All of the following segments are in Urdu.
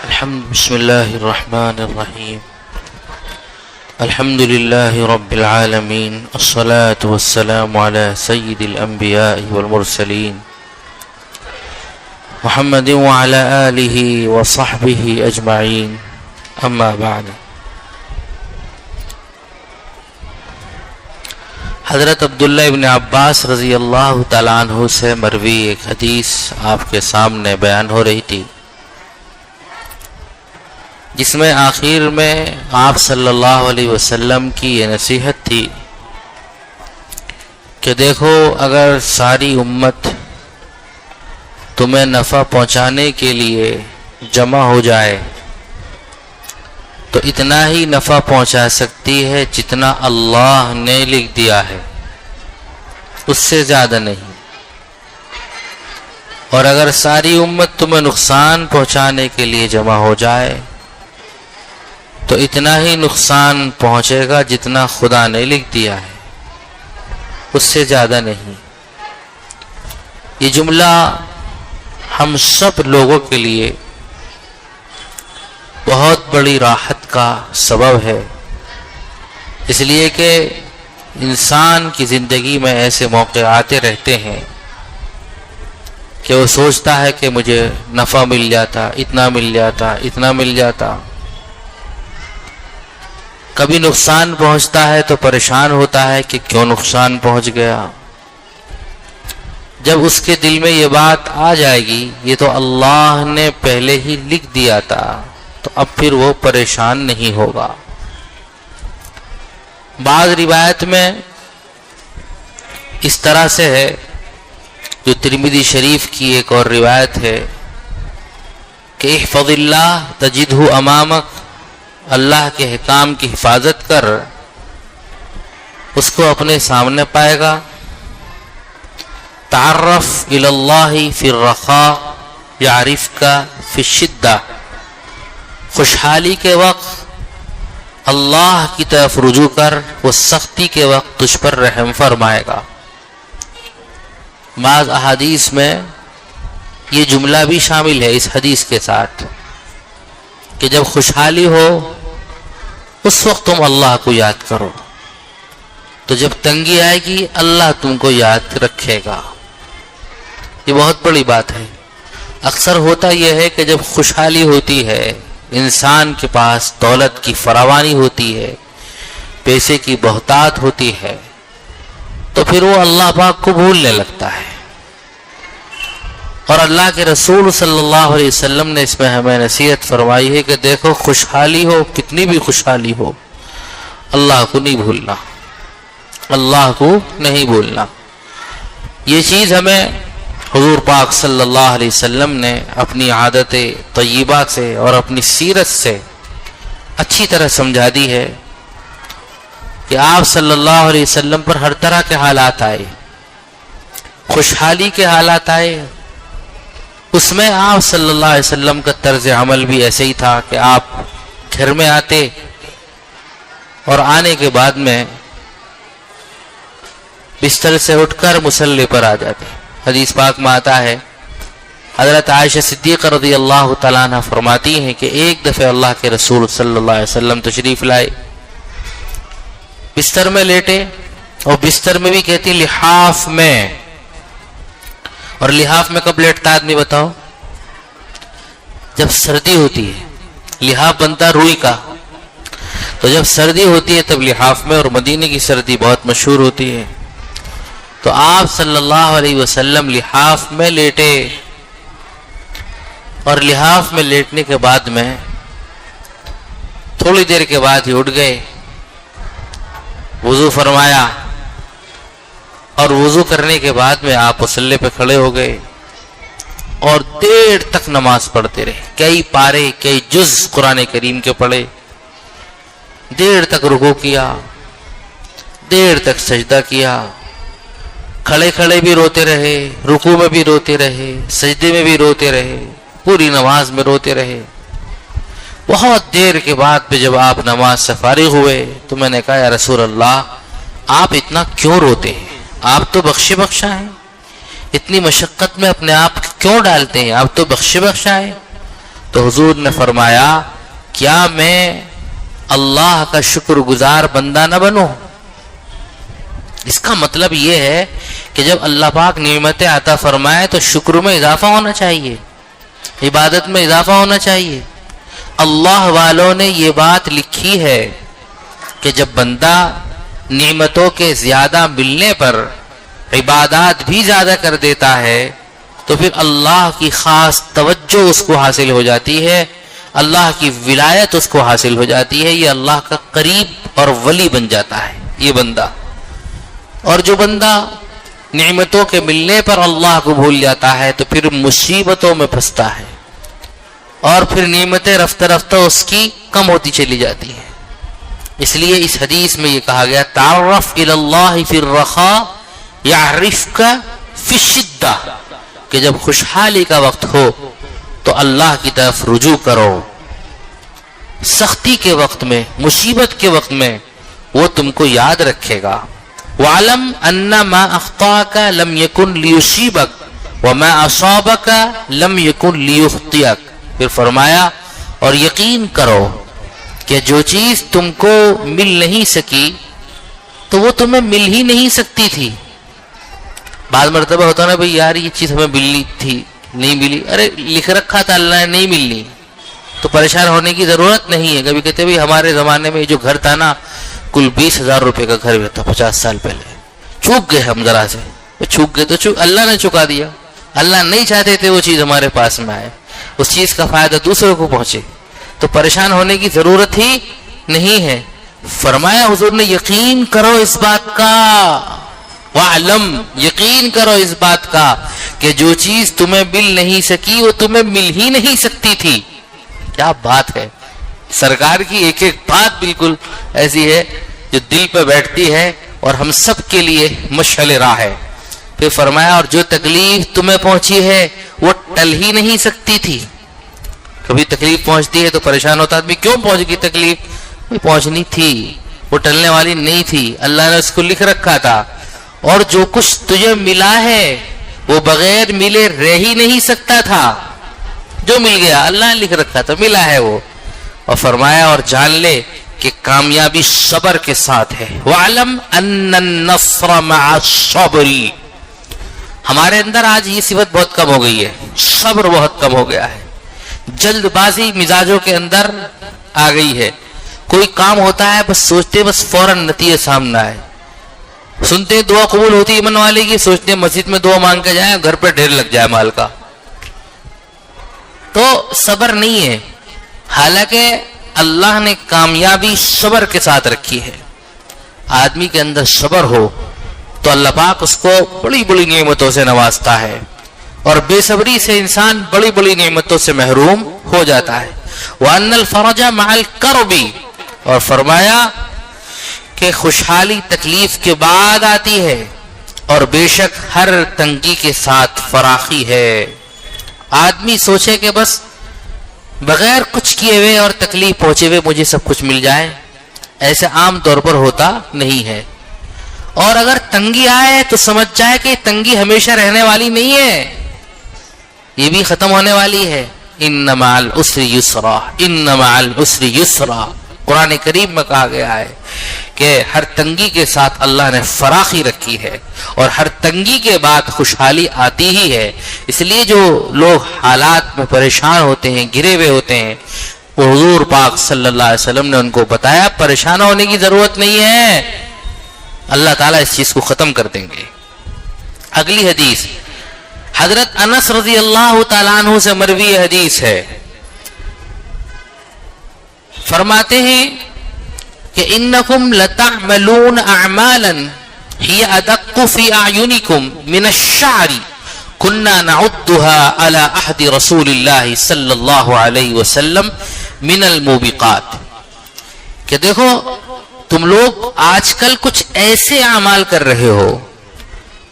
بسم الله الرحمن الرحيم. الحمد لله رب العالمين، الصلاة والسلام على سيد الأنبياء والمرسلين محمد وعلى آله وصحبه أجمعين، أما بعد. حضرت عبداللہ ابن عباس رضی اللہ تعالیٰ عنہ سے مروی ایک حدیث آپ کے سامنے بیان ہو رہی تھی، جس میں آخر میں آپ صلی اللہ علیہ وسلم کی یہ نصیحت تھی کہ دیکھو، اگر ساری امت تمہیں نفع پہنچانے کے لیے جمع ہو جائے تو اتنا ہی نفع پہنچا سکتی ہے جتنا اللہ نے لکھ دیا ہے، اس سے زیادہ نہیں. اور اگر ساری امت تمہیں نقصان پہنچانے کے لیے جمع ہو جائے تو اتنا ہی نقصان پہنچے گا جتنا خدا نے لکھ دیا ہے، اس سے زیادہ نہیں. یہ جملہ ہم سب لوگوں کے لیے بہت بڑی راحت کا سبب ہے، اس لیے کہ انسان کی زندگی میں ایسے موقع آتے رہتے ہیں کہ وہ سوچتا ہے کہ مجھے نفع مل جاتا، اتنا مل جاتا، اتنا مل جاتا. کبھی نقصان پہنچتا ہے تو پریشان ہوتا ہے کہ کیوں نقصان پہنچ گیا. جب اس کے دل میں یہ بات آ جائے گی یہ تو اللہ نے پہلے ہی لکھ دیا تھا، تو اب پھر وہ پریشان نہیں ہوگا. بعض روایت میں اس طرح سے ہے، جو ترمذی شریف کی ایک اور روایت ہے کہ احفظ اللہ تجدہ امامک، اللہ کے احکام کی حفاظت کر، اس کو اپنے سامنے پائے گا. تعرف الی اللہ فی الرخاء یعرفک فی الشدہ، خوشحالی کے وقت اللہ کی طرف رجوع کر، وہ سختی کے وقت تجھ پر رحم فرمائے گا. بعض احادیث میں یہ جملہ بھی شامل ہے اس حدیث کے ساتھ کہ جب خوشحالی ہو اس وقت تم اللہ کو یاد کرو، تو جب تنگی آئے گی اللہ تم کو یاد رکھے گا. یہ بہت بڑی بات ہے. اکثر ہوتا یہ ہے کہ جب خوشحالی ہوتی ہے، انسان کے پاس دولت کی فراوانی ہوتی ہے، پیسے کی بہتات ہوتی ہے، تو پھر وہ اللہ پاک کو بھولنے لگتا ہے. اور اللہ کے رسول صلی اللہ علیہ وسلم نے اس میں ہمیں نصیحت فرمائی ہے کہ دیکھو، خوشحالی ہو، کتنی بھی خوشحالی ہو، اللہ کو نہیں بھولنا، اللہ کو نہیں بھولنا. یہ چیز ہمیں حضور پاک صلی اللہ علیہ وسلم نے اپنی عادت طیبہ سے اور اپنی سیرت سے اچھی طرح سمجھا دی ہے کہ آپ صلی اللہ علیہ وسلم پر ہر طرح کے حالات آئے، خوشحالی کے حالات آئے، اس میں آپ صلی اللہ علیہ وسلم کا طرز عمل بھی ایسے ہی تھا کہ آپ گھر میں آتے اور آنے کے بعد میں بستر سے اٹھ کر مصلی پر آ جاتے. حدیث پاک میں آتا ہے، حضرت عائشہ صدیقہ رضی اللہ تعالیٰ عنہ فرماتی ہیں کہ ایک دفعہ اللہ کے رسول صلی اللہ علیہ وسلم تشریف لائے، بستر میں لیٹے، اور بستر میں بھی کہتی لحاف میں. اور لحاف میں کب لیٹتا آدمی بتاؤ؟ جب سردی ہوتی ہے. لحاف بنتا روئی کا، تو جب سردی ہوتی ہے تب لحاف میں، اور مدینے کی سردی بہت مشہور ہوتی ہے. تو آپ صلی اللہ علیہ وسلم لحاف میں لیٹے، اور لحاف میں لیٹنے کے بعد میں تھوڑی دیر کے بعد ہی اٹھ گئے، وضو فرمایا، اور وضو کرنے کے بعد میں آپ مصلی پہ کھڑے ہو گئے اور دیر تک نماز پڑھتے رہے. کئی پارے، کئی جز قرآن کریم کے پڑھے، دیر تک رکوع کیا، دیر تک سجدہ کیا، کھڑے کھڑے بھی روتے رہے، رکوع میں بھی روتے رہے، سجدے میں بھی روتے رہے، پوری نماز میں روتے رہے. بہت دیر کے بعد پہ جب آپ نماز سے فارغ ہوئے تو میں نے کہا یا رسول اللہ، آپ اتنا کیوں روتے ہیں؟ آپ تو بخشے بخشا ہیں، اتنی مشقت میں اپنے آپ کیوں ڈالتے ہیں؟ آپ تو بخشے بخشا ہے. تو حضور نے فرمایا کیا میں اللہ کا شکر گزار بندہ نہ بنوں؟ اس کا مطلب یہ ہے کہ جب اللہ پاک نعمتیں عطا فرمائے تو شکر میں اضافہ ہونا چاہیے، عبادت میں اضافہ ہونا چاہیے۔ اللہ والوں نے یہ بات لکھی ہے کہ جب بندہ نعمتوں کے زیادہ ملنے پر عبادات بھی زیادہ کر دیتا ہے تو پھر اللہ کی خاص توجہ اس کو حاصل ہو جاتی ہے، اللہ کی ولایت اس کو حاصل ہو جاتی ہے، یہ اللہ کا قریب اور ولی بن جاتا ہے یہ بندہ۔ اور جو بندہ نعمتوں کے ملنے پر اللہ کو بھول جاتا ہے تو پھر مصیبتوں میں پھنستا ہے، اور پھر نعمتیں رفتہ رفتہ اس کی کم ہوتی چلی جاتی ہیں۔ اس لیے اس حدیث میں یہ کہا گیا تعرف الی اللہ فی الرخاء یعرفک فی الشدہ، کہ جب خوشحالی کا وقت ہو تو اللہ کی طرف رجوع کرو، سختی کے وقت میں، مصیبت کے وقت میں وہ تم کو یاد رکھے گا۔ وَعْلَمْ أَنَّ مَا أَخْطَأَكَ لَمْ يَكُنْ لِيُصِيبَكَ وَمَا أَصَابَكَ لَمْ يَكُنْ لِيُخْطِئَكَ۔ پھر فرمایا اور یقین کرو کہ جو چیز تم کو مل نہیں سکی تو وہ تمہیں مل ہی نہیں سکتی تھی۔ بعض مرتبہ ہوتا نا بھئی یار یہ چیز ہمیں ملنی تھی نہیں ملی، ارے لکھ رکھا تھا اللہ نے نہیں ملنی تو پریشان ہونے کی ضرورت نہیں ہے۔ کبھی کہتے بھئی ہمارے زمانے میں جو گھر تھا نا کل 20,000 روپے کا گھر بھی تھا 50 سال پہلے، چوک گئے ہم ذرا سے، چوک گئے تو اللہ نے چکا دیا، اللہ نہیں چاہتے تھے وہ چیز ہمارے پاس میں آئے، اس چیز کا فائدہ دوسروں کو پہنچے، تو پریشان ہونے کی ضرورت ہی نہیں ہے۔ فرمایا حضور نے یقین کرو اس بات کا، وَعْلَمْ، یقین کرو اس بات کا کہ جو چیز تمہیں مل نہیں سکی وہ تمہیں مل ہی نہیں سکتی تھی۔ کیا بات ہے، سرکار کی ایک ایک بات بالکل ایسی ہے جو دل پہ بیٹھتی ہے اور ہم سب کے لیے مشعل راہ ہے۔ پھر فرمایا اور جو تکلیف تمہیں پہنچی ہے وہ ٹل ہی نہیں سکتی تھی۔ کبھی تکلیف پہنچتی ہے تو پریشان ہوتا آدمی، کیوں پہنچ گئی تکلیف؟ وہ پہنچنی تھی، وہ ٹلنے والی نہیں تھی، اللہ نے اس کو لکھ رکھا تھا۔ اور جو کچھ تجھے ملا ہے وہ بغیر ملے رہ ہی نہیں سکتا تھا، جو مل گیا اللہ نے لکھ رکھا تھا، ملا ہے وہ۔ اور فرمایا اور جان لے کہ کامیابی صبر کے ساتھ ہے۔ وَعْلَمْ أَنَّ النَّصْرَ مَعَ الصَّبْرِ، ہمارے اندر آج یہ صفت بہت کم ہو گئی ہے، صبر بہت کم ہو گیا ہے، جلد بازی مزاجوں کے اندر آ گئی ہے۔ کوئی کام ہوتا ہے بس سوچتے بس فوراً نتیجے سامنے آئے، سنتے دعا قبول ہوتی ایمان والے کی، سوچتے مسجد میں دعا مانگ کے جائیں گھر پہ ڈھیر لگ جائے مال کا، تو صبر نہیں ہے۔ حالانکہ اللہ نے کامیابی صبر کے ساتھ رکھی ہے۔ آدمی کے اندر صبر ہو تو اللہ پاک اس کو بڑی بڑی نعمتوں سے نوازتا ہے، اور بے صبری سے انسان بڑی بڑی نعمتوں سے محروم ہو جاتا ہے۔ وَأَنَّ الْفَرَجَ مَعَ الْكَرْبِ، اور فرمایا کہ خوشحالی تکلیف کے بعد آتی ہے، اور بے شک ہر تنگی کے ساتھ فراخی ہے۔ آدمی سوچے کہ بس بغیر کچھ کیے ہوئے اور تکلیف پہنچے ہوئے مجھے سب کچھ مل جائے، ایسے عام طور پر ہوتا نہیں ہے۔ اور اگر تنگی آئے تو سمجھ جائے کہ تنگی ہمیشہ رہنے والی نہیں ہے، یہ بھی ختم ہونے والی ہے۔ ان مع العسر یسرا، ان مع العسر یسرا، قرآن کریم میں کہا گیا ہے کہ ہر تنگی کے ساتھ اللہ نے فراخی رکھی ہے، اور ہر تنگی کے بعد خوشحالی آتی ہی ہے۔ اس لیے جو لوگ حالات میں پریشان ہوتے ہیں، گرے ہوئے ہوتے ہیں، وہ حضور پاک صلی اللہ علیہ وسلم نے ان کو بتایا پریشان ہونے کی ضرورت نہیں ہے، اللہ تعالیٰ اس چیز کو ختم کر دیں گے۔ اگلی حدیث حضرت انس رضی اللہ تعالیٰ عنہ سے مروی حدیث ہے، فرماتے ہیں کہ انکم لتعملون اعمالا ہی ادق فی اعینکم من الشعر كنا نعدها على عهد رسول اللہ صلی اللہ علیہ وسلم من الموبقات، کہ دیکھو تم لوگ آج کل کچھ ایسے اعمال کر رہے ہو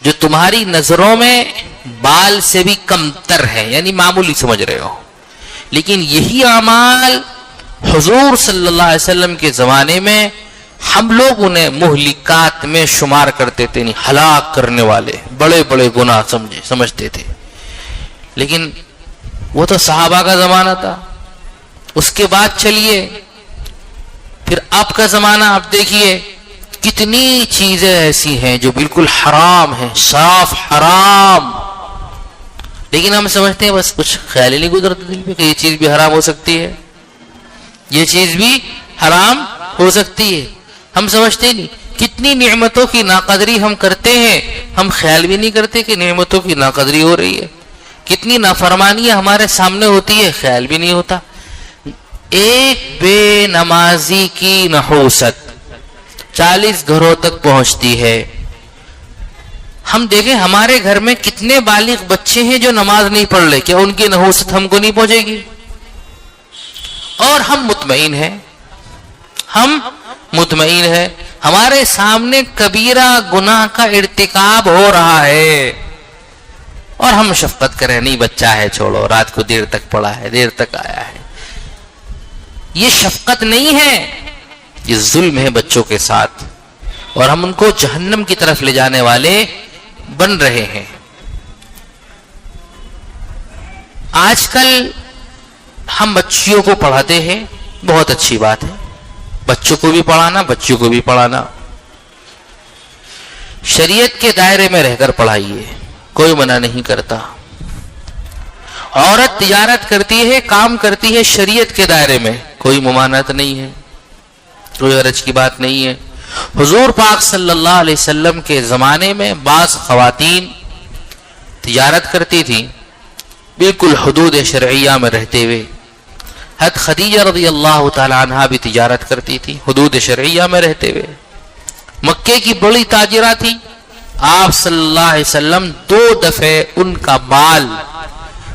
جو تمہاری نظروں میں بال سے بھی کم تر ہے، یعنی معمولی سمجھ رہے ہو، لیکن یہی اعمال حضور صلی اللہ علیہ وسلم کے زمانے میں ہم لوگ انہیں مہلکات میں شمار کرتے تھے، نہیں ہلاک کرنے والے بڑے بڑے گناہ سمجھتے تھے۔ لیکن وہ تو صحابہ کا زمانہ تھا، اس کے بعد چلیے پھر آپ کا زمانہ، آپ دیکھیے کتنی چیزیں ایسی ہیں جو بالکل حرام ہیں، صاف حرام، لیکن ہم سمجھتے ہیں بس کچھ خیال ہی نہیں گزرتا دل پہ کہ یہ چیز بھی حرام ہو سکتی ہے، یہ چیز بھی حرام ہو سکتی ہے. ہم سمجھتے نہیں کتنی نعمتوں کی ناقدری ہم کرتے ہیں، ہم خیال بھی نہیں کرتے کہ نعمتوں کی ناقدری ہو رہی ہے. کتنی نافرمانیاں ہمارے سامنے ہوتی ہے، خیال بھی نہیں ہوتا. ایک بے نمازی کی نحوست 40 گھروں تک پہنچتی ہے. ہم دیکھیں ہمارے گھر میں کتنے بالغ بچے ہیں جو نماز نہیں پڑھ رہے، کیا ان کی نحوست ہم کو نہیں پہنچے گی؟ اور ہم مطمئن ہیں، ہم مطمئن ہیں ہمارے سامنے کبیرہ گناہ کا ارتکاب ہو رہا ہے اور ہم شفقت کریں نہیں بچہ ہے چھوڑو، رات کو دیر تک پڑا ہے، دیر تک آیا ہے. یہ شفقت نہیں ہے، یہ ظلم ہے بچوں کے ساتھ، اور ہم ان کو جہنم کی طرف لے جانے والے بن رہے ہیں. آج کل ہم بچیوں کو پڑھاتے ہیں، بہت اچھی بات ہے، بچوں کو بھی پڑھانا، بچوں کو بھی پڑھانا، شریعت کے دائرے میں رہ کر پڑھائیے، کوئی منع نہیں کرتا. عورت تجارت کرتی ہے، کام کرتی ہے شریعت کے دائرے میں، کوئی ممانعت نہیں ہے، کوئی حرج کی بات نہیں ہے. حضور پاک صلی اللہ علیہ وسلم کے زمانے میں بعض خواتین تجارت کرتی تھیں بالکل حدود شرعیہ میں رہتے ہوئے. حضرت خدیجہ رضی اللہ تعالی عنہا بھی تجارت کرتی تھی حدود شرعیہ میں رہتے ہوئے. مکے کی بڑی تاجرہ تھی. آپ صلی اللہ علیہ وسلم 2 دفعے ان کا مال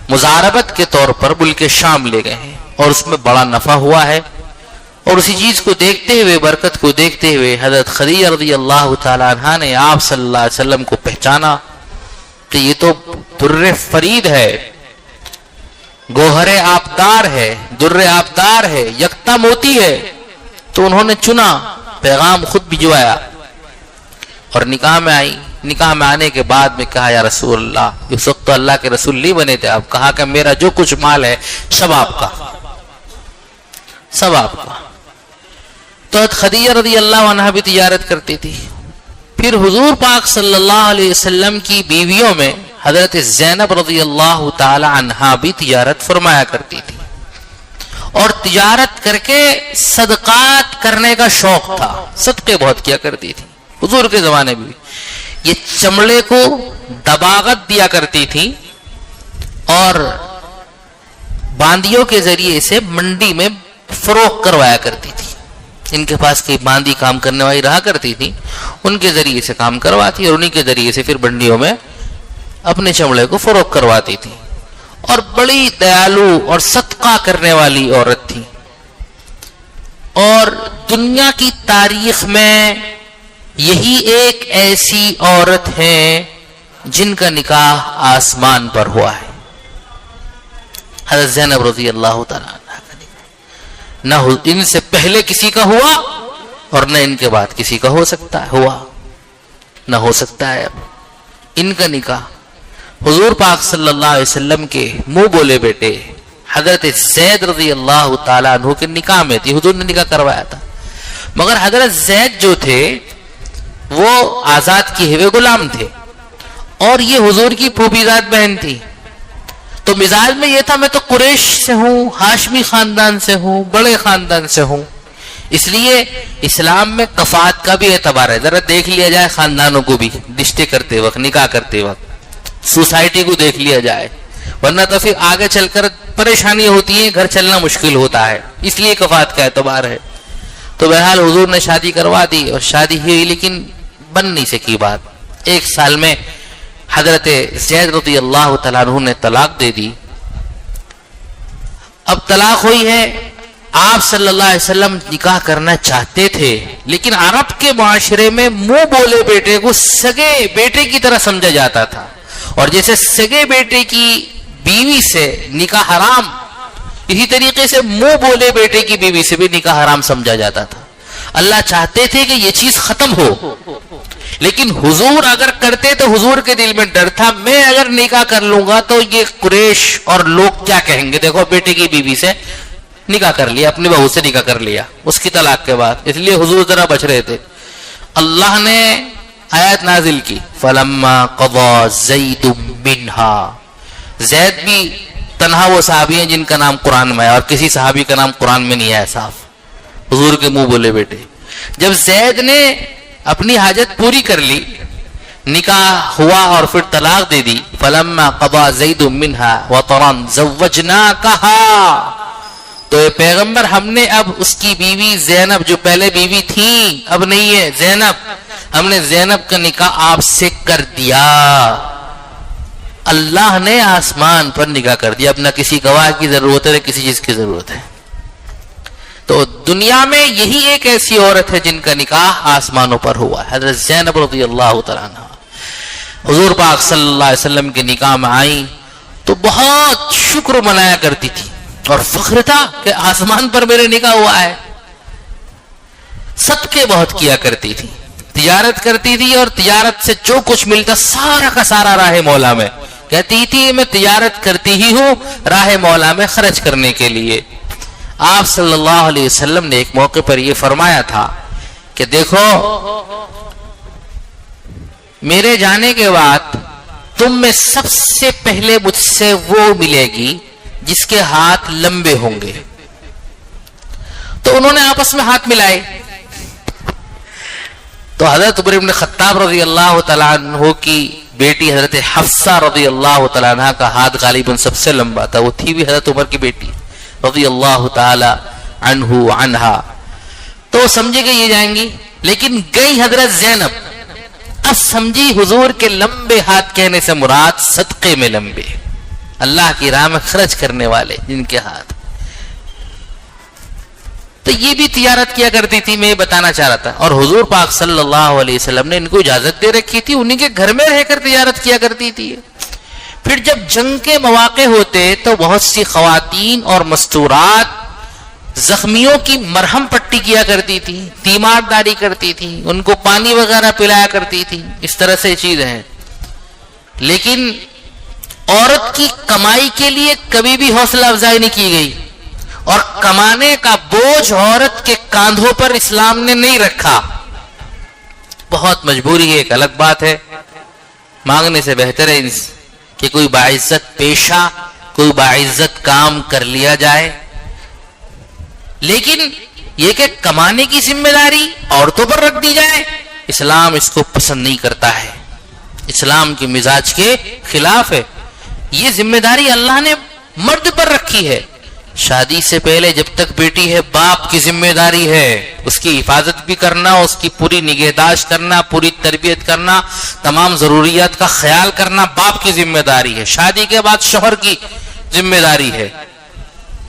مزاربت کے طور پر ملک شام لے گئے ہیں اور اس میں بڑا نفع ہوا ہے. اور اسی چیز کو دیکھتے ہوئے، برکت کو دیکھتے ہوئے، حضرت خدیجہ رضی اللہ تعالی عنہا نے آپ صلی اللہ علیہ وسلم کو پہچانا کہ یہ تو در فرید ہے، گوہر آبدار ہے، در آبدار ہے، یکتا موتی ہے. تو انہوں نے چنا، پیغام خود بھجوایا اور نکاح میں آئی. نکاح میں آنے کے بعد میں کہا یا رسول اللہ، اس وقت تو اللہ کے رسول نہیں بنے تھے. آپ کہا کہ میرا جو کچھ مال ہے سب آپ کا، سب آپ کا. تو خدیجہ رضی اللہ عنہا بھی تجارت کرتی تھی. پھر حضور پاک صلی اللہ علیہ وسلم کی بیویوں میں حضرت زینب رضی اللہ تعالی عنہا بھی تجارت فرمایا کرتی تھی، اور تجارت کر کے صدقات کرنے کا شوق تھا، صدقے بہت کیا کرتی تھی. حضور کے زمانے میں یہ چمڑے کو دباغت دیا کرتی تھی اور باندیوں کے ذریعے سے منڈی میں فروخت کروایا کرتی تھی. ان کے پاس کوئی باندی کام کرنے والی رہا کرتی تھی، ان کے ذریعے سے کام کرواتی اور انہی کے ذریعے سے پھر منڈیوں میں اپنے چمڑے کو فروخت کرواتی تھی. اور بڑی دیالو اور صدقہ کرنے والی عورت تھی. اور دنیا کی تاریخ میں یہی ایک ایسی عورت ہے جن کا نکاح آسمان پر ہوا ہے، حضرت زینب رضی اللہ تعالیٰ عنہ کا نکاح. نہ ان سے پہلے کسی کا ہوا اور نہ ان کے بعد کسی کا ہو سکتا ہے، ہوا نہ ہو سکتا ہے. اب ان کا نکاح حضور پاک صلی اللہ علیہ وسلم کے منہ بولے بیٹے حضرت زید رضی اللہ تعالیٰ عنہ کے نکاح میں تھی. حضور نے نکاح کروایا تھا، مگر حضرت زید جو تھے وہ آزاد کیے ہوئے غلام تھے اور یہ حضور کی پھوپھی زاد بہن تھی. تو مزاج میں یہ تھا میں تو قریش سے ہوں، ہاشمی خاندان سے ہوں، بڑے خاندان سے ہوں، اس لیے اسلام میں کفات کا بھی اعتبار ہے. ذرا دیکھ لیا جائے خاندانوں کو بھی رشتے کرتے وقت، نکاح کرتے وقت، سوسائٹی کو دیکھ لیا جائے، ورنہ تو پھر آگے چل کر پریشانی ہوتی ہے، گھر چلنا مشکل ہوتا ہے، اس لیے کفات کا اعتبار ہے. تو بہرحال حضور نے شادی کروا دی اور شادی ہوئی لیکن بن نہیں سکی بات. 1 سال میں حضرت زید رضی اللہ تعالیٰ عنہ نے طلاق دے دی. اب طلاق ہوئی ہے، آپ صلی اللہ علیہ وسلم نکاح کرنا چاہتے تھے لیکن عرب کے معاشرے میں منہ بولے بیٹے کو سگے بیٹے کی طرح سمجھا جاتا تھا، اور جیسے سگے بیٹے کی بیوی سے نکاح حرام، اسی طریقے سے منہ بولے بیٹے کی بیوی سے بھی نکاح حرام سمجھا جاتا تھا. اللہ چاہتے تھے کہ یہ چیز ختم ہو، لیکن حضور اگر کرتے تو حضور کے دل میں ڈر تھا میں اگر نکاح کر لوں گا تو یہ قریش اور لوگ کیا کہیں گے، دیکھو بیٹے کی بیوی سے نکاح کر لیا، اپنی بہو سے نکاح کر لیا اس کی طلاق کے بعد، اس لیے حضور ذرا بچ رہے تھے. اللہ نے آیت نازل کی فلما قضى زید منها. زید بھی تنہا وہ صحابی ہیں جن کا نام قرآن میں ہے، اور کسی صحابی کا نام قرآن میں نہیں ہے صاف، حضور کے منہ بولے بیٹے. جب زید نے اپنی حاجت پوری کر لی، نکاح ہوا اور پھر طلاق دے دی، فلما قضى زید منها وطرا زوجناکها، تو اے پیغمبر ہم نے اب اس کی بیوی زینب جو پہلے بیوی تھی اب نہیں ہے زینب، ہم نے زینب کا نکاح آپ سے کر دیا. اللہ نے آسمان پر نکاح کر دیا، اب نہ کسی گواہ کی ضرورت ہے نہ کسی چیز کی ضرورت ہے. تو دنیا میں یہی ایک ایسی عورت ہے جن کا نکاح آسمانوں پر ہوا ہے، حضرت زینب رضی اللہ تعالیٰ عنہ. حضور پاک صلی اللہ علیہ وسلم کے نکاح میں آئیں تو بہت شکر منایا کرتی تھی اور فخر تھا کہ آسمان پر میرے نکاح ہوا ہے. صدقے بہت کیا کرتی تھی، تجارت کرتی تھی، اور تجارت سے جو کچھ ملتا سارا کا سارا راہ مولا میں، کہتی تھی میں تجارت کرتی ہی ہوں راہ مولا میں خرچ کرنے کے لیے. آپ صلی اللہ علیہ وسلم نے ایک موقع پر یہ فرمایا تھا کہ دیکھو میرے جانے کے بعد تم میں سب سے پہلے مجھ سے وہ ملے گی جس کے ہاتھ لمبے ہوں گے. تو انہوں نے آپس میں ہاتھ ملائے تو حضرت عمر بن خطاب رضی اللہ تعالیٰ عنہ کی بیٹی حضرت حفصہ رضی اللہ تعالیٰ عنہ کا ہاتھ غالباً سب سے لمبا تھا، وہ تھی بھی حضرت عمر کی بیٹی رضی اللہ تعالیٰ عنہا. تو سمجھے کہ یہ جائیں گی، لیکن گئی حضرت زینب. اب سمجھی حضور کے لمبے ہاتھ کہنے سے مراد صدقے میں لمبے، اللہ کی راہ میں خرچ کرنے والے جن کے ہاتھ. تو یہ بھی تجارت کیا کرتی تھی، میں یہ بتانا چاہ رہا تھا. اور حضور پاک صلی اللہ علیہ وسلم نے ان کو اجازت دے رکھی تھی، انہیں کے گھر میں رہ کر تجارت کیا کرتی تھی. پھر جب جنگ کے مواقع ہوتے تو بہت سی خواتین اور مستورات زخمیوں کی مرہم پٹی کیا کرتی تھی، تیمار داری کرتی تھی، ان کو پانی وغیرہ پلایا کرتی تھی. اس طرح سے چیز ہے. لیکن عورت کی کمائی کے لیے کبھی بھی حوصلہ افزائی نہیں کی گئی، اور کمانے کا بوجھ عورت کے کاندھوں پر اسلام نے نہیں رکھا. بہت مجبوری ہے ایک الگ بات ہے، مانگنے سے بہتر ہے کہ کوئی باعزت پیشہ، کوئی باعزت کام کر لیا جائے. لیکن یہ کہ کمانے کی ذمہ داری عورتوں پر رکھ دی جائے، اسلام اس کو پسند نہیں کرتا ہے، اسلام کے مزاج کے خلاف ہے. یہ ذمہ داری اللہ نے مرد پر رکھی ہے. شادی سے پہلے جب تک بیٹی ہے باپ کی ذمہ داری ہے، اس کی حفاظت بھی کرنا، اس کی پوری نگہداشت کرنا، پوری تربیت کرنا، تمام ضروریات کا خیال کرنا باپ کی ذمہ داری ہے. شادی کے بعد شوہر کی ذمہ داری ہے،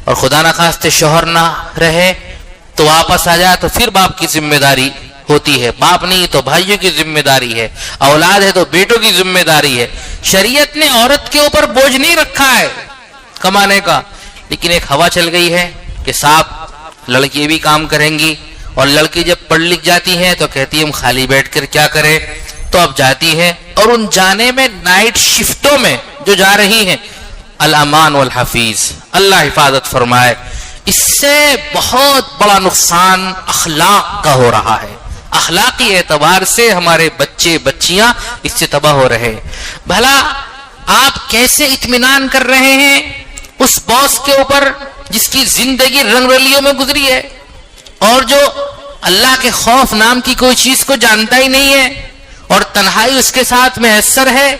اور خدا نخواستہ شوہر نہ رہے تو واپس آ جائے تو پھر باپ کی ذمہ داری ہوتی ہے. باپ نہیں تو بھائیوں کی ذمہ داری ہے، اولاد ہے تو بیٹوں کی ذمہ داری ہے. شریعت نے عورت کے اوپر بوجھ نہیں رکھا ہے کمانے کا. لیکن ایک ہوا چل گئی ہے کہ صاحب لڑکی بھی کام کریں گی، اور لڑکی جب پڑھ لکھ جاتی ہے تو کہتی ہے ہم خالی بیٹھ کر کیا کریں. تو اب جاتی ہے، اور ان جانے میں نائٹ شفٹوں میں جو جا رہی ہیں، الامان والحفیظ، اللہ حفاظت فرمائے، اس سے بہت بڑا نقصان اخلاق کا ہو رہا ہے. اخلاقی اعتبار سے ہمارے بچے بچیاں اس سے تباہ ہو رہے ہیں. بھلا آپ کیسے اطمینان کر رہے ہیں اس باس کے اوپر جس کی زندگی رنگ رلیوں میں گزری ہے، اور جو اللہ کے خوف نام کی کوئی چیز کو جانتا ہی نہیں ہے، اور تنہائی اس کے ساتھ میسر ہے.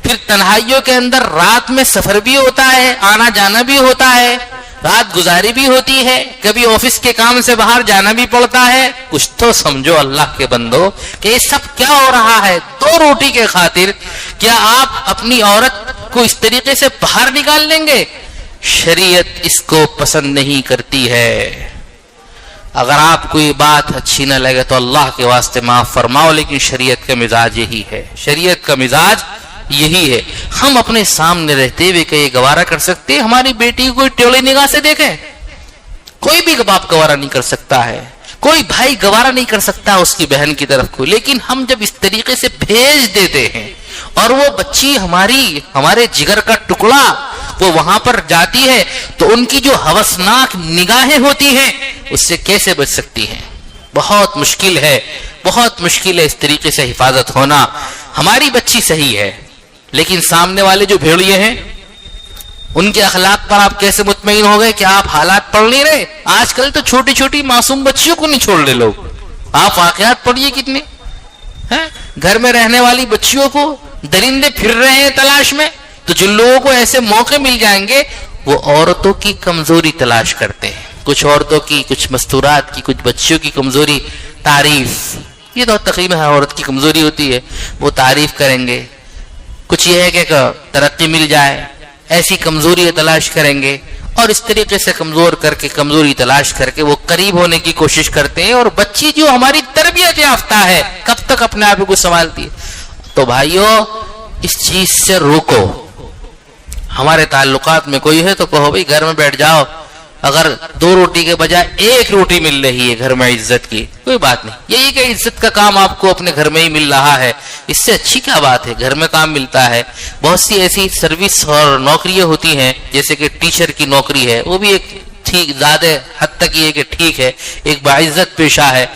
پھر تنہائیوں کے اندر رات میں سفر بھی ہوتا ہے، آنا جانا بھی ہوتا ہے، رات گزاری بھی ہوتی ہے، کبھی آفس کے کام سے باہر جانا بھی پڑتا ہے. کچھ تو سمجھو اللہ کے بندو کہ یہ سب کیا ہو رہا ہے. 2 روٹی کے خاطر کیا آپ اپنی عورت کو اس طریقے سے باہر نکال لیں گے؟ شریعت اس کو پسند نہیں کرتی ہے. اگر آپ کو یہ بات اچھی نہ لگے تو اللہ کے واسطے معاف فرماؤ، لیکن شریعت کا مزاج یہی ہے. شریعت کا مزاج یہی ہے. ہم اپنے سامنے رہتے ہوئے کہ یہ گوارا کر سکتے ہماری بیٹی کو کوئی ٹیڑھی نگاہ سے دیکھیں؟ کوئی بھی باپ گوارا نہیں کر سکتا ہے، کوئی بھائی گوارا نہیں کر سکتا اس کی بہن کی طرف کو. لیکن ہم جب اس طریقے سے بھیج دیتے ہیں، اور وہ بچی ہمارے جگر کا ٹکڑا وہ وہاں پر جاتی ہے تو ان کی جو ہوسناک نگاہیں ہوتی ہیں اس سے کیسے بچ سکتی ہیں؟ بہت مشکل ہے، بہت مشکل ہے اس طریقے سے حفاظت ہونا. ہماری بچی صحیح ہے لیکن سامنے والے جو بھیڑیے ہیں ان کے اخلاق پر آپ کیسے مطمئن ہو گئے کہ آپ حالات پڑھ نہیں رہے؟ آج کل تو چھوٹی چھوٹی معصوم بچیوں کو نہیں چھوڑ رہے لوگ. آپ واقعات پڑھیے کتنے ہیں، گھر میں رہنے والی بچیوں کو درندے پھر رہے ہیں تلاش میں. تو جن لوگوں کو ایسے موقع مل جائیں گے وہ عورتوں کی کمزوری تلاش کرتے ہیں، کچھ عورتوں کی، کچھ مستورات کی، کچھ بچیوں کی کمزوری تعریف. یہ تو تقریباً عورت کی کمزوری ہوتی ہے، وہ تعریف کریں گے. کچھ یہ ہے کہ ترقی مل جائے، ایسی کمزوری تلاش کریں گے اور اس طریقے سے کمزور کر کے، کمزوری تلاش کر کے وہ قریب ہونے کی کوشش کرتے ہیں. اور بچی جو ہماری تربیت یافتہ ہے کب تک اپنے آپ کو سنبھالتی ہے؟ تو بھائیوں اس چیز سے روکو. ہمارے تعلقات میں کوئی ہے تو کہو بھائی گھر میں بیٹھ جاؤ، اگر 2 روٹی کے بجائے 1 روٹی مل رہی ہے گھر میں عزت کی، کوئی بات نہیں. یہی کہ عزت کا کام آپ کو اپنے گھر میں ہی مل رہا ہے، اس سے اچھی کیا بات ہے؟ گھر میں کام ملتا ہے. بہت سی ایسی سروس اور نوکریاں ہوتی ہیں جیسے کہ ٹیچر کی نوکری ہے، وہ بھی ایک ٹھیک زیادہ حد تک یہ کہ ٹھیک ہے، ایک باعزت پیشہ ہے.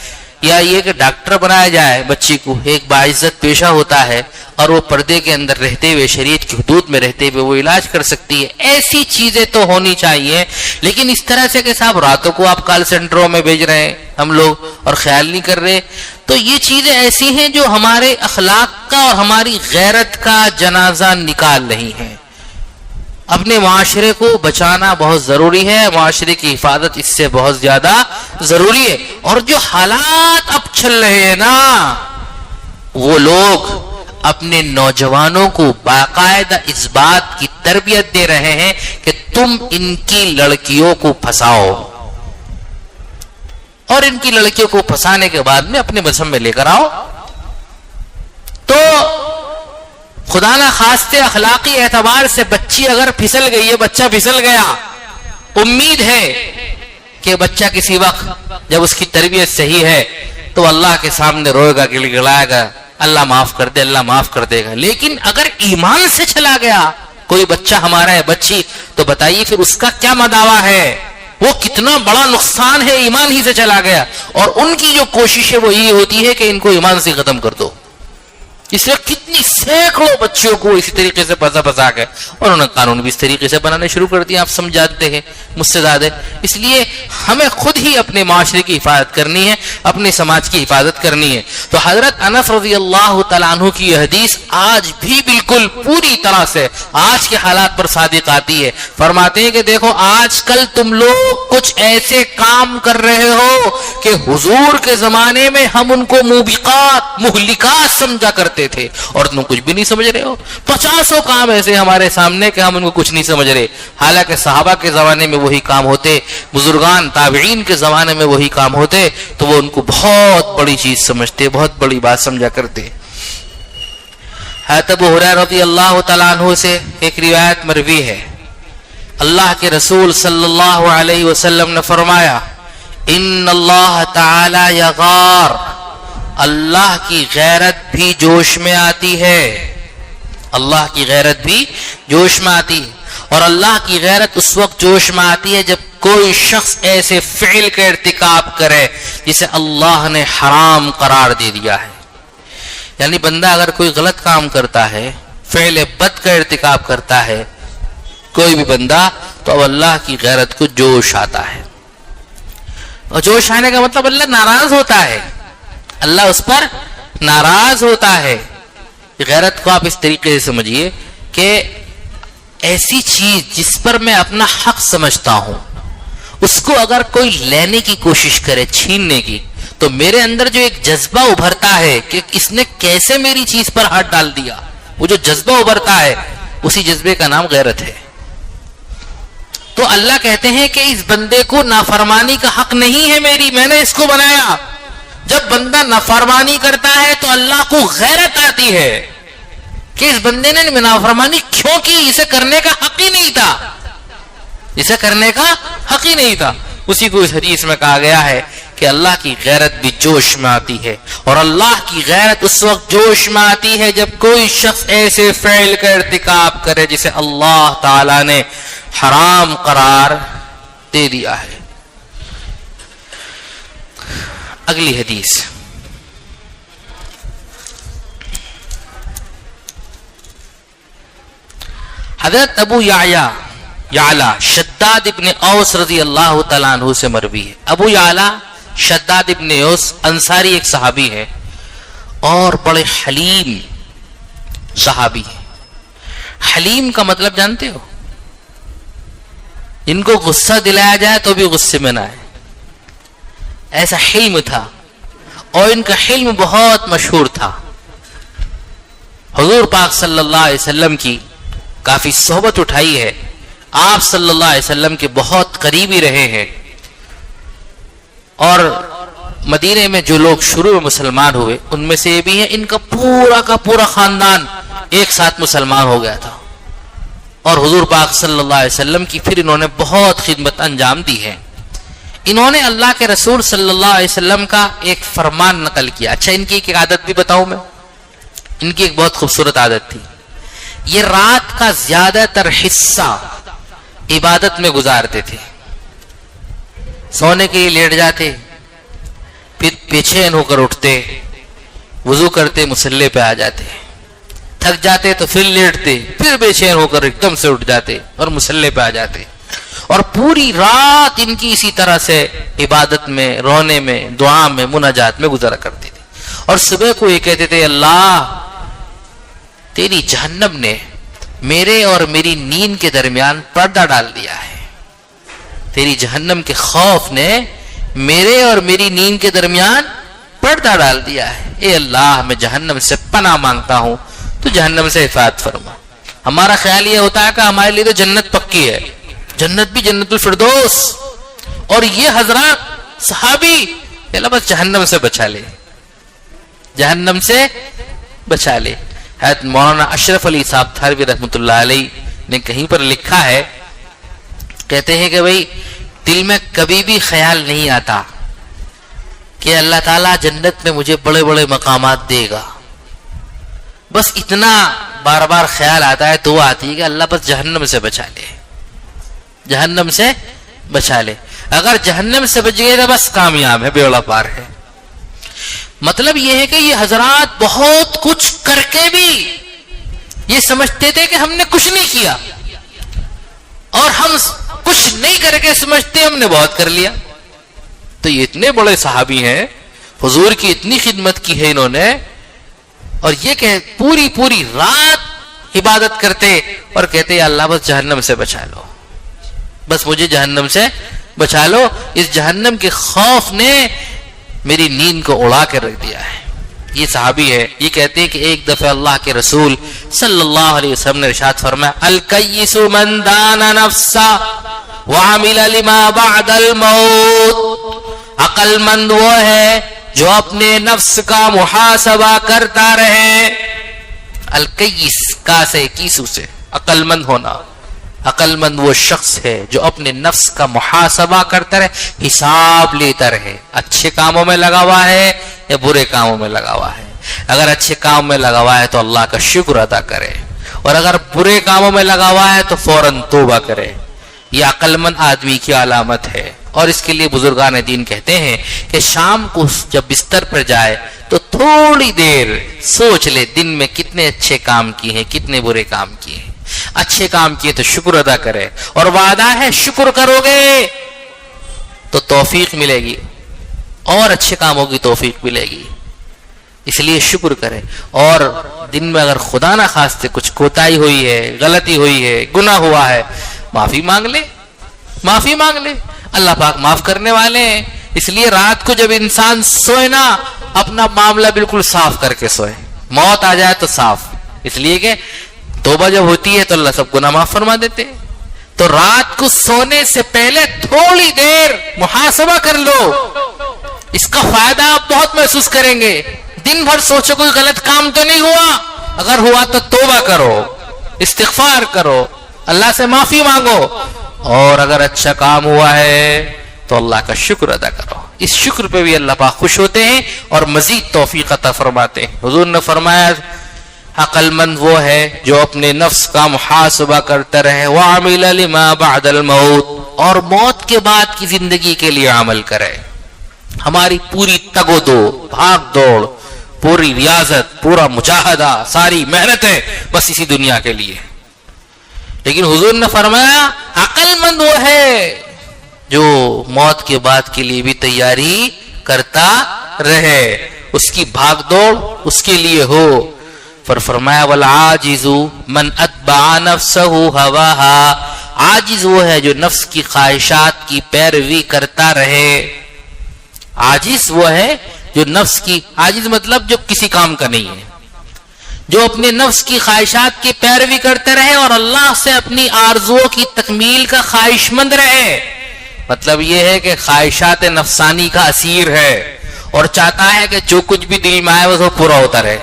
یا یہ کہ ڈاکٹر بنایا جائے بچی کو، ایک باعزت پیشہ ہوتا ہے اور وہ پردے کے اندر رہتے ہوئے، شریعت کی حدود میں رہتے ہوئے وہ علاج کر سکتی ہے. ایسی چیزیں تو ہونی چاہیے. لیکن اس طرح سے کہ صاحب راتوں کو آپ کال سینٹروں میں بھیج رہے ہیں ہم لوگ اور خیال نہیں کر رہے، تو یہ چیزیں ایسی ہیں جو ہمارے اخلاق کا اور ہماری غیرت کا جنازہ نکال رہی ہیں. اپنے معاشرے کو بچانا بہت ضروری ہے، معاشرے کی حفاظت اس سے بہت زیادہ ضروری ہے. اور جو حالات اب چل رہے ہیں نا، وہ لوگ اپنے نوجوانوں کو باقاعدہ اس بات کی تربیت دے رہے ہیں کہ تم ان کی لڑکیوں کو پھنساؤ اور ان کی لڑکیوں کو پھنسانے کے بعد میں اپنے مذہب میں لے کر آؤ. تو خدا نہ خواستہ اخلاقی اعتبار سے بچی اگر پھسل گئی ہے، بچہ پھسل گیا، امید ہے کہ بچہ کسی وقت جب اس کی تربیت صحیح ہے تو اللہ کے سامنے روئے گا، گڑگڑائے گا، اللہ معاف کر دے، اللہ معاف کر دے گا. لیکن اگر ایمان سے چلا گیا کوئی بچہ ہمارا ہے، بچی، تو بتائیے پھر اس کا کیا مداوا ہے؟ وہ کتنا بڑا نقصان ہے. ایمان ہی سے چلا گیا اور ان کی جو کوشش ہے وہ یہ ہوتی ہے کہ ان کو ایمان سے ختم کر دو. اس لیے کتنی سینکڑوں بچیوں کو اسی طریقے سے پھنسا کے اور انہوں نے قانون بھی اس طریقے سے بنانے شروع کر دیا. آپ سمجھاتے ہیں مجھ سے زیادہ. اس لیے ہمیں خود ہی اپنے معاشرے کی حفاظت کرنی ہے، اپنے سماج کی حفاظت کرنی ہے. تو حضرت انس رضی اللہ تعالیٰ عنہ کی یہ حدیث آج بھی بالکل پوری طرح سے آج کے حالات پر صادق آتی ہے. فرماتے ہیں کہ دیکھو آج کل تم لوگ کچھ ایسے کام کر رہے ہو کہ حضور کے زمانے میں ہم ان کو موبقات، مہلکات سمجھا کرتے تھے اور تم کچھ بھی نہیں سمجھ رہے ہو. 50 کام ایسے ہمارے سامنے کہ ہم ان کو کچھ نہیں سمجھ رہے. حالانکہ صحابہ کے زمانے میں وہی کام ہوتے، بزرگان تابعین کے زمانے میں وہی کام ہوتے تو وہ ان کو بہت بڑی چیز سمجھتے، بہت بڑی بات سمجھا کرتے. حضرت ابو ہریرہ رضی اللہ تعالیٰ عنہ سے ایک روایت مروی ہے، اللہ کے رسول صلی اللہ علیہ وسلم نے فرمایا ان اللہ تعالی یغار، اللہ کی غیرت بھی جوش میں آتی ہے. اللہ کی غیرت بھی جوش میں آتی ہے. اور اللہ کی غیرت اس وقت جوش میں آتی ہے جب کوئی شخص ایسے فعل کا ارتکاب کرے جسے اللہ نے حرام قرار دے دیا ہے. یعنی بندہ اگر کوئی غلط کام کرتا ہے، فعل بد کا ارتکاب کرتا ہے کوئی بھی بندہ، تو اب اللہ کی غیرت کو جوش آتا ہے. اور جوش آنے کا مطلب اللہ ناراض ہوتا ہے، اللہ اس پر ناراض ہوتا ہے. غیرت کو آپ اس طریقے سے سمجھیے کہ ایسی چیز جس پر میں اپنا حق سمجھتا ہوں اس کو اگر کوئی لینے کی کوشش کرے، چھیننے کی، تو میرے اندر جو ایک جذبہ ابھرتا ہے کہ اس نے کیسے میری چیز پر ہاتھ ڈال دیا، وہ جو جذبہ ابھرتا ہے اسی جذبے کا نام غیرت ہے. تو اللہ کہتے ہیں کہ اس بندے کو نافرمانی کا حق نہیں ہے میری، میں نے اس کو بنایا. جب بندہ نافرمانی کرتا ہے تو اللہ کو غیرت آتی ہے کہ اس بندے نے نافرمانی کیوں کی، اسے کرنے کا حق ہی نہیں تھا، اسے کرنے کا حق ہی نہیں تھا. اسی کو اس حدیث میں کہا گیا ہے کہ اللہ کی غیرت بھی جوش میں آتی ہے، اور اللہ کی غیرت اس وقت جوش میں آتی ہے جب کوئی شخص ایسے فعل کا ارتکاب کرے جسے اللہ تعالی نے حرام قرار دے دیا ہے۔ اگلی حدیث، حضرت ابو یعلا شداد ابن اوس رضی اللہ تعالیٰ عنہ سے مروی ہے۔ ابو یعلا شداد ابن اوس انصاری ایک صحابی ہے اور بڑے حلیم صحابی ہے۔ حلیم کا مطلب جانتے ہو؟ ان کو غصہ دلایا جائے تو بھی غصے میں نہ آئے، ایسا حلم تھا، اور ان کا حلم بہت مشہور تھا۔ حضور پاک صلی اللہ علیہ وسلم کی کافی صحبت اٹھائی ہے، آپ صلی اللہ علیہ وسلم کے بہت قریبی رہے ہیں، اور مدینے میں جو لوگ شروع میں مسلمان ہوئے ان میں سے یہ بھی ہیں، ان کا پورا خاندان ایک ساتھ مسلمان ہو گیا تھا، اور حضور پاک صلی اللہ علیہ وسلم کی پھر انہوں نے بہت خدمت انجام دی ہے۔ انہوں نے اللہ کے رسول صلی اللہ علیہ وسلم کا ایک فرمان نقل کیا۔ اچھا، ان کی ایک عادت بھی بتاؤں میں، ان کی ایک بہت خوبصورت عادت تھی، یہ رات کا زیادہ تر حصہ عبادت میں گزارتے تھے۔ سونے کے لیے لیٹ جاتے، پھر بے چین ہو کر اٹھتے، وضو کرتے، مصلی پہ آ جاتے، تھک جاتے تو پھر لیٹتے، پھر بے چین ہو کر ایک دم سے اٹھ جاتے اور مصلی پہ آ جاتے، اور پوری رات ان کی اسی طرح سے عبادت میں، رونے میں، دعا میں، مناجات میں گزارا کرتے تھے۔ اور صبح کو یہ کہتے تھے، اللہ تیری جہنم نے میرے اور میری نیند کے درمیان پردہ ڈال دیا ہے، تیری جہنم کے خوف نے میرے اور میری نیند کے درمیان پردہ ڈال دیا ہے، اے اللہ میں جہنم سے پناہ مانگتا ہوں، تو جہنم سے حفاظت فرما۔ ہمارا خیال یہ ہوتا ہے کہ ہمارے لیے تو جنت پکی ہے، جنت بھی جنت الفردوس، اور یہ حضرات صحابی اللہ بس جہنم سے بچا لے، جہنم سے بچا لے۔ حضرت مولانا اشرف علی صاحب تھانوی رحمۃ اللہ علیہ نے کہیں پر لکھا ہے، کہتے ہیں کہ بھئی دل میں کبھی بھی خیال نہیں آتا کہ اللہ تعالیٰ جنت میں مجھے بڑے بڑے مقامات دے گا، بس اتنا بار بار خیال آتا ہے، دعا آتی ہے کہ اللہ بس جہنم سے بچا لے، جہنم سے بچا لے۔ اگر جہنم سے بچ گئے تو بس کامیاب ہے، بیڑا پار ہے۔ مطلب یہ ہے کہ یہ حضرات بہت کچھ کر کے بھی یہ سمجھتے تھے کہ ہم نے کچھ نہیں کیا، اور ہم کچھ نہیں کر کے سمجھتے ہم نے بہت کر لیا۔ تو یہ اتنے بڑے صحابی ہیں، حضور کی اتنی خدمت کی ہے انہوں نے، اور یہ کہ پوری رات عبادت کرتے اور کہتے اللہ بس جہنم سے بچا لو، بس مجھے جہنم سے بچا لو، اس جہنم کے خوف نے میری نیند کو اڑا کر رکھ دیا ہے۔ یہ صحابی ہے، یہ کہتے ہیں کہ ایک دفعہ اللہ کے رسول صلی اللہ علیہ وسلم نے ارشاد فرمایا، الکیس من دان نفسا وعمل لما بعد الموت، عقل مند وہ ہے جو اپنے نفس کا محاسبہ کرتا رہے۔ الکیس کا سے کیسو سے عقل مند ہونا، عقل مند وہ شخص ہے جو اپنے نفس کا محاسبہ کرتا رہے، حساب لیتا رہے، اچھے کاموں میں لگا ہوا ہے یا برے کاموں میں لگا ہوا ہے۔ اگر اچھے کام میں لگا ہوا ہے تو اللہ کا شکر ادا کرے، اور اگر برے کاموں میں لگا ہوا ہے تو فوراً توبہ کرے۔ یہ عقل مند آدمی کی علامت ہے، اور اس کے لیے بزرگان دین کہتے ہیں کہ شام کو جب بستر پر جائے تو تھوڑی دیر سوچ لے دن میں کتنے اچھے کام کیے ہیں، کتنے برے کام کیے ہیں۔ اچھے کام کیے تو شکر ادا کرے، اور وعدہ ہے شکر کرو گے تو توفیق ملے گی، اور اچھے کاموں کی توفیق ملے گی، اس لیے شکر کرے۔ اور دن میں اگر خدا نہ خواستہ کچھ کوتاہی ہوئی ہے، غلطی ہوئی ہے، گناہ ہوا ہے، معافی مانگ لے، معافی مانگ لے، اللہ پاک معاف کرنے والے ہیں۔ اس لیے رات کو جب انسان سوئے نا، اپنا معاملہ بالکل صاف کر کے سوئے، موت آ جائے تو صاف، اس لیے کہ توبہ جب ہوتی ہے تو اللہ سب گناہ معاف فرما دیتے ہیں۔ تو رات کو سونے سے پہلے تھوڑی دیر محاسبہ کر لو، اس کا فائدہ آپ بہت محسوس کریں گے۔ دن بھر سوچو کوئی غلط کام تو نہیں ہوا، اگر ہوا تو توبہ کرو، استغفار کرو، اللہ سے معافی مانگو، اور اگر اچھا کام ہوا ہے تو اللہ کا شکر ادا کرو. اس شکر پہ بھی اللہ پاک خوش ہوتے ہیں اور مزید توفیق عطا فرماتے ہیں. حضور نے فرمایا عقل مند وہ ہے جو اپنے نفس کا محاسبہ کرتا رہے وعمل لما بعد الموت، اور موت کے بعد کی زندگی کے لیے عمل کرے. ہماری پوری تگ و دو، بھاگ دوڑ، پوری ریاضت، پورا مجاہدہ، ساری محنتیں بس اسی دنیا کے لیے. لیکن حضور نے فرمایا عقل مند وہ ہے جو موت کے بعد کے لیے بھی تیاری کرتا رہے، اس کی بھاگ دوڑ اس کے لیے ہو. فرمایا والعاجز من اتبع نفسه هواها، عاجز وہ ہے جو نفس کی خواہشات کی پیروی کرتا رہے. عاجز وہ ہے جو نفس کی، عاجز مطلب جو کسی کام کا نہیں ہے، جو اپنے نفس کی خواہشات کی پیروی کرتے رہے اور اللہ سے اپنی آرزوؤں کی تکمیل کا خواہش مند رہے. مطلب یہ ہے کہ خواہشات نفسانی کا اسیر ہے اور چاہتا ہے کہ جو کچھ بھی دل میں آئے وہ پورا ہوتا رہے،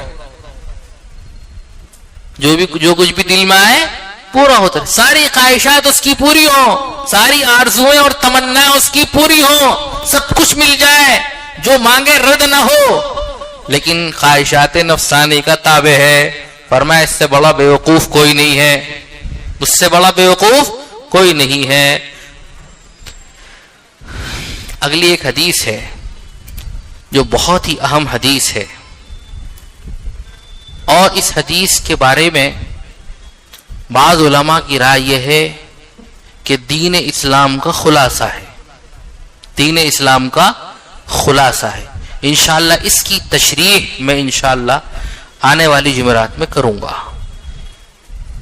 جو کچھ بھی دل میں آئے پورا ہوتا رہے، ساری خواہشات اس کی پوری ہوں، ساری آرزویں اور تمنا اس کی پوری ہوں، سب کچھ مل جائے، جو مانگے رد نہ ہو، لیکن خواہشات نفسانی کا تابع ہے. فرمایا اس سے بڑا بیوقوف کوئی نہیں ہے، اس سے بڑا بیوقوف کوئی نہیں ہے. اگلی ایک حدیث ہے جو بہت ہی اہم حدیث ہے، اور اس حدیث کے بارے میں بعض علماء کی رائے یہ ہے کہ دین اسلام کا خلاصہ ہے، دین اسلام کا خلاصہ ہے. انشاءاللہ اس کی تشریح میں انشاءاللہ آنے والی جمعرات میں کروں گا.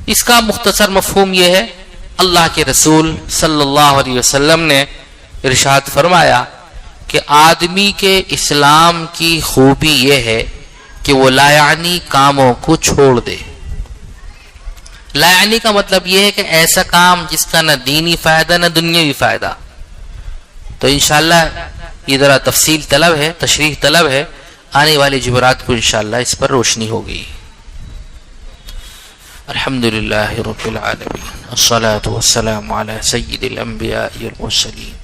اس کا مختصر مفہوم یہ ہے، اللہ کے رسول صلی اللہ علیہ وسلم نے ارشاد فرمایا کہ آدمی کے اسلام کی خوبی یہ ہے کہ وہ لا یعنی کاموں کو چھوڑ دے. لا یعنی کا مطلب یہ ہے کہ ایسا کام جس کا نہ دینی فائدہ نہ دنیاوی فائدہ. تو انشاءاللہ یہ ذرا تفصیل طلب ہے، تشریح طلب ہے، آنے والی جمعرات کو انشاءاللہ اس پر روشنی ہوگی. الحمدللہ رب العالمین، الصلاة والسلام علی سید الانبیاء والمرسلین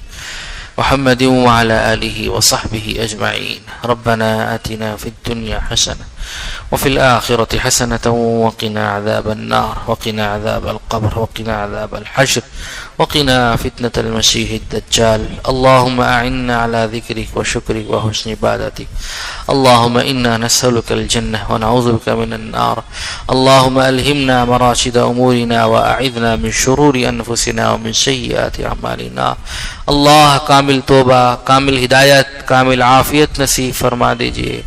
محمد وعلى آله وصحبه أجمعين. ربنا آتنا في الدنيا حسنة وفي الآخرة حسنة وقنا عذاب النار وقنا عذاب القبر وقنا عذاب الحشر وقنا فتنة المسيح الدجال. اللهم أعنا على ذكرك وشكرك وحسن عبادتك. اللهم إنا نسألك الجنة ونعوذ بك من النار. اللهم ألهمنا مراشد أمورنا وأعذنا من شرور أنفسنا ومن سيئات أعمالنا. اللہ کامل توبہ، کامل ہدایت، کامل عافیت نصیب فرما دیجئے.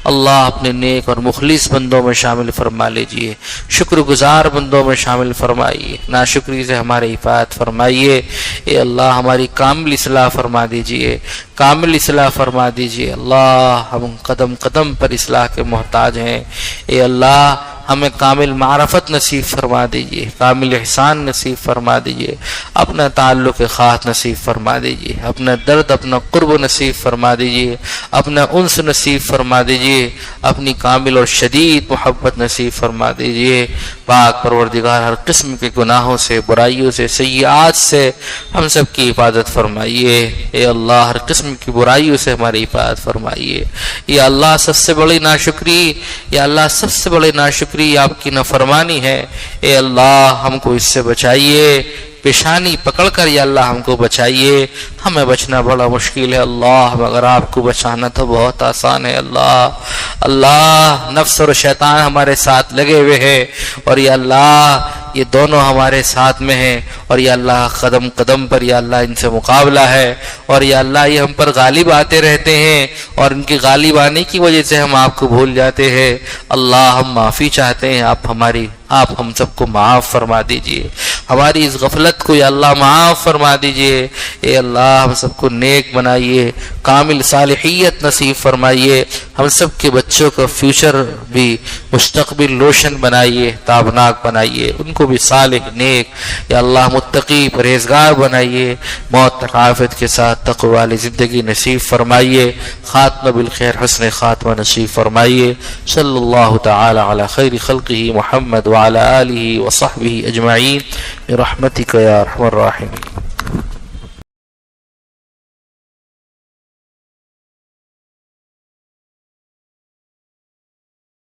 اللہ اپنے نیک اور مخلص بندوں میں شامل فرما لیجئے، شکر گزار بندوں میں شامل فرمائیے، ناشکری سے ہماری حفاظت فرمائیے. اے اللہ ہماری کامل اصلاح فرما دیجئے، کامل اصلاح فرما دیجئے. اللہ ہم قدم قدم پر اصلاح کے محتاج ہیں. اے اللہ ہمیں کامل معرفت نصیب فرما دیجئے، کامل احسان نصیب فرما دیجئے، اپنا تعلق خاص نصیب فرما دیجئے، اپنا درد اپنا قرب نصیب فرما دیجئے، اپنا انس نصیب فرما دیجئے، اپنی کامل اور شدید محبت نصیب فرما دیجئے. پاک پروردگار ہر قسم کے گناہوں سے، برائیوں سے، سیئات سے ہم سب کی حفاظت فرمائیے. اے اللہ ہر قسم کی برائیوں سے ہماری حفاظت فرمائیے. یا اللہ سب سے بڑی ناشکری، یا اللہ سب سے بڑی ناشکری آپ کی نافرمانی ہے. اے اللہ ہم کو اس سے بچائیے، پیشانی پکڑ کر یا اللہ ہم کو بچائیے. ہمیں بچنا بڑا مشکل ہے اللہ، مگر آپ کو بچانا تو بہت آسان ہے. اللہ نفس اور شیطان ہمارے ساتھ لگے ہوئے ہیں، اور یا اللہ یہ دونوں ہمارے ساتھ میں ہیں، اور یا اللہ قدم قدم پر یا اللہ ان سے مقابلہ ہے، اور یا اللہ یہ ہم پر غالب آتے رہتے ہیں، اور ان کی غالب آنے کی وجہ سے ہم آپ کو بھول جاتے ہیں. اللہ ہم معافی چاہتے ہیں، آپ ہم سب کو معاف فرما دیجئے، ہماری اس غفلت کو یا اللہ معاف فرما دیجئے. اے اللہ ہم سب کو نیک بنائیے، کامل صالحیت نصیب فرمائیے. ہم سب کے بچوں کا فیوچر بھی مستقبل روشن بنائیے، تابناک بنائیے، ان کو بھی صالح نیک یا اللہ متقی پرہیزگار بنائیے. موت تک عافیت کے ساتھ تقوی والی زندگی نصیب فرمائیے. خاتمہ بالخیر، حسن خاتمہ نصیب فرمائیے. صلی اللہ تعالی علی خیر خلقہ محمد وعلی آلہ وصحبہ اجمعین برحمتک یا ارحم الراحمین.